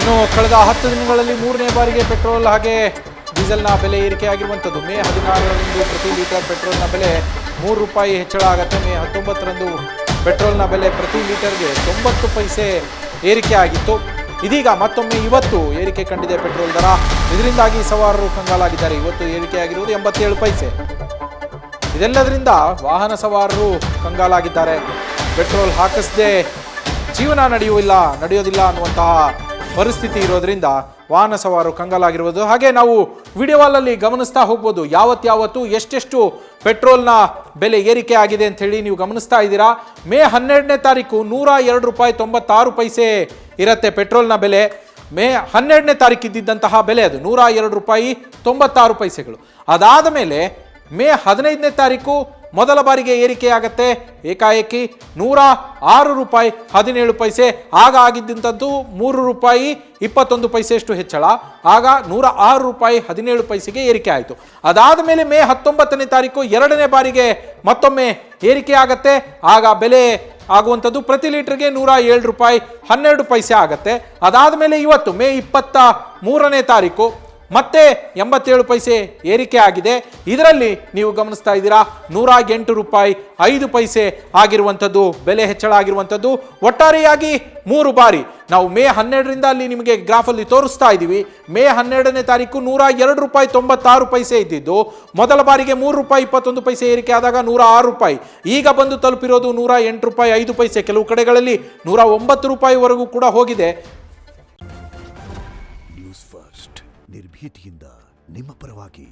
ಇನ್ನು ಕಳೆದ 10 ದಿನಗಳಲ್ಲಿ 3ನೇ ಬಾರಿಗೆ ಪೆಟ್ರೋಲ್ ಹಾಗೆ ಡೀಸೆಲ್ನ ಬೆಲೆ ಏರಿಕೆಯಾಗಿರುವಂಥದ್ದು. ಮೇ 16ರಂದು ಪ್ರತಿ ಲೀಟರ್ ಪೆಟ್ರೋಲ್ನ ಬೆಲೆ ₹3 ಹೆಚ್ಚಳ ಆಗುತ್ತೆ. ಮೇ 19ರಂದು ಪೆಟ್ರೋಲ್ನ ಬೆಲೆ ಪ್ರತಿ ಲೀಟರ್ಗೆ 90 ಪೈಸೆ ಏರಿಕೆ ಆಗಿತ್ತು. ಇದೀಗ ಮತ್ತೊಮ್ಮೆ ಇವತ್ತು ಏರಿಕೆ ಕಂಡಿದೆ ಪೆಟ್ರೋಲ್ ದರ. ಇದರಿಂದಾಗಿ ಸವಾರರು ಕಂಗಾಲಾಗಿದ್ದಾರೆ. ಇವತ್ತು ಏರಿಕೆಯಾಗಿರುವುದು 87 ಪೈಸೆ. ಇದೆಲ್ಲದರಿಂದ ವಾಹನ ಸವಾರರು ಕಂಗಾಲಾಗಿದ್ದಾರೆ. ಪೆಟ್ರೋಲ್ ಹಾಕಿಸದೆ ಜೀವನ ನಡೆಯೋದಿಲ್ಲ ಅನ್ನುವಂತಹ ಪರಿಸ್ಥಿತಿ ಇರೋದ್ರಿಂದ ವಾಹನ ಸವಾರರು ಕಂಗಾಲಾಗಿರುವುದು. ಹಾಗೆ ನಾವು ವಿಡಿಯೋ ವಾಲಲ್ಲಿ ಗಮನಿಸ್ತಾ ಹೋಗ್ಬೋದು, ಯಾವತ್ತು ಎಷ್ಟೆಷ್ಟು ಪೆಟ್ರೋಲ್ನ ಬೆಲೆ ಏರಿಕೆ ಆಗಿದೆ ಅಂತ ಹೇಳಿ ನೀವು ಗಮನಿಸ್ತಾ ಇದ್ದೀರಾ. ಮೇ 12ನೇ ತಾರೀಕು ₹102.96 ಇರುತ್ತೆ ಪೆಟ್ರೋಲ್ನ ಬೆಲೆ. ಮೇ 12ನೇ ತಾರೀಕು ಇದ್ದಿದ್ದಂತಹ ಬೆಲೆ ಅದು ₹102.96. ಅದಾದ ಮೇಲೆ ಮೇ 15ನೇ ತಾರೀಕು ಮೊದಲ ಬಾರಿಗೆ ಏರಿಕೆಯಾಗತ್ತೆ. ಏಕಾಏಕಿ ₹106.17. ಆಗ ಆಗಿದ್ದಂಥದ್ದು ₹3.21 ಹೆಚ್ಚಳ. ಆಗ ₹106.17 ಏರಿಕೆ ಆಯಿತು. ಅದಾದ ಮೇಲೆ ಮೇ 19ನೇ ತಾರೀಕು ಎರಡನೇ ಬಾರಿಗೆ ಮತ್ತೊಮ್ಮೆ ಏರಿಕೆ ಆಗತ್ತೆ. ಆಗ ಬೆಲೆ ಆಗುವಂಥದ್ದು ಪ್ರತಿ ಲೀಟರ್ಗೆ ₹107.12 ಆಗತ್ತೆ. ಅದಾದ ಮೇಲೆ ಇವತ್ತು ಮೇ 23ನೇ ತಾರೀಕು ಮತ್ತೆ 87 ಪೈಸೆ ಏರಿಕೆ ಆಗಿದೆ. ಇದರಲ್ಲಿ ನೀವು ಗಮನಿಸ್ತಾ ಇದ್ದೀರಾ ₹108.05 ಆಗಿರುವಂಥದ್ದು ಬೆಲೆ ಹೆಚ್ಚಳ ಆಗಿರುವಂಥದ್ದು. ಒಟ್ಟಾರೆಯಾಗಿ 3 ಬಾರಿ ನಾವು ಮೇ 12ರಿಂದ ಅಲ್ಲಿ ನಿಮಗೆ ಗ್ರಾಫಲ್ಲಿ ತೋರಿಸ್ತಾ ಇದ್ದೀವಿ. ಮೇ 12ನೇ ತಾರೀಕು ₹102.96 ಇದ್ದಿದ್ದು ಮೊದಲ ಬಾರಿಗೆ ₹3.21 ಏರಿಕೆ ಆದಾಗ ₹106. ಈಗ ಬಂದು ತಲುಪಿರೋದು ₹108.05. ಕೆಲವು ಕಡೆಗಳಲ್ಲಿ ₹109ವರೆಗೂ ಕೂಡ ಹೋಗಿದೆ. ನ್ಯೂಸ್ ಫಸ್ಟ್ ನಿರ್ಭೀತಿಯಿಂದ ನಿಮ್ಮ ಪರವಾಗಿ.